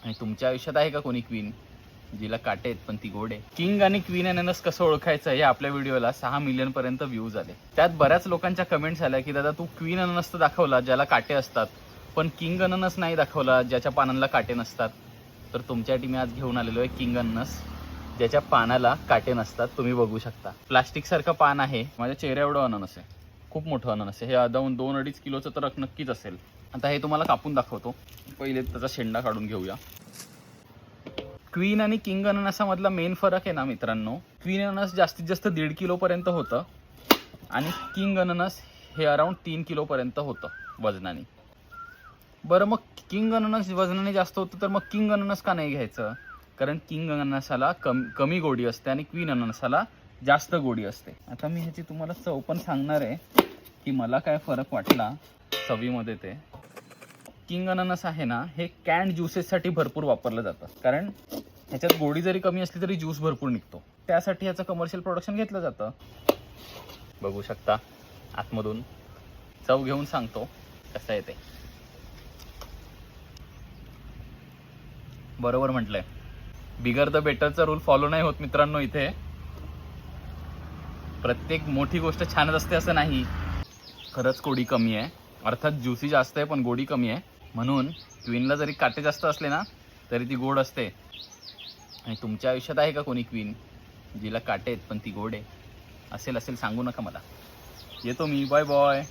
आणि तुमच्या आयुष्यात आहे का कोणी क्वीन जिला काटे आहेत पण ती गोड आहे? किंग आणि क्वीन अननस कसं ओळखायचं हे आपल्या व्हिडिओला 6 मिलियन पर्यंत व्ह्यूज आले. त्यात बऱ्याच लोकांच्या कमेंट्स आल्या की दादा तू क्वीन अननस तर दाखवला ज्याला काटे असतात, पण किंग अननस नाही दाखवला ज्याच्या पानांना काटे नसतात. तर तुमच्यासाठी मी आज घेऊन आलेलो आहे किंग अननस ज्याच्या पानाला काटे नसतात. तुम्ही बघू शकता प्लास्टिक सारखं पान आहे. माझ्या चेहऱ्या एवढं अननस आहे, खूप मोठं अननस आहे. हे अदावून 2-2.5 किलोचं तर नक्कीच असेल. आता हे तुम्हाला कापून दाखवतो. पहिले त्याचा शेंडा काढून घेऊया. क्वीन आणि किंग अननसामधला मेन फरक आहे ना मित्रांनो, क्वीन अननस जास्तीत जास्त 1.5 किलोपर्यंत होतं आणि किंग अननस हे अराउंड 3 किलोपर्यंत होतं वजनाने. बरं मग किंग अननस वजनाने जास्त होतं तर मग किंग अननस का नाही घ्यायचं? कारण किंग अननसाला कमी गोडी असते आणि क्वीन अननसाला जास्त गोडी असते. आता मी ह्याची तुम्हाला चव पण सांगणार आहे की मला काय फरक वाटला चवीमध्ये. ते किंग अननस आहे ना, हे कॅन्ड ज्युसेससाठी भरपूर वापरलं जातं. कारण ह्याच्यात गोडी जरी कमी असली तरी ज्यूस भरपूर निघतो. त्यासाठी ह्याचं कमर्शियल प्रोडक्शन घेतलं जातं. बघू शकता आतमधून. चव घेऊन सांगतो कसं आहे ते. बरोबर म्हटलंय, बिगर द बेटरचा रूल फॉलो नाही होत मित्रांनो. इथे प्रत्येक मोठी गोष्ट छानच असते असं नाही. खरंच गोडी कमी आहे, अर्थात ज्युसी जास्त आहे पण गोडी कमी आहे. म्हणून क्वीनला जरी काटे जास्त असले ना तरी ती गोड असते. आणि तुमच्या आयुष्यात आहे का कोणी क्वीन जिला काटे आहेत पण ती गोड आहे? असेल सांगू नका मला. येतो मी. Bye bye.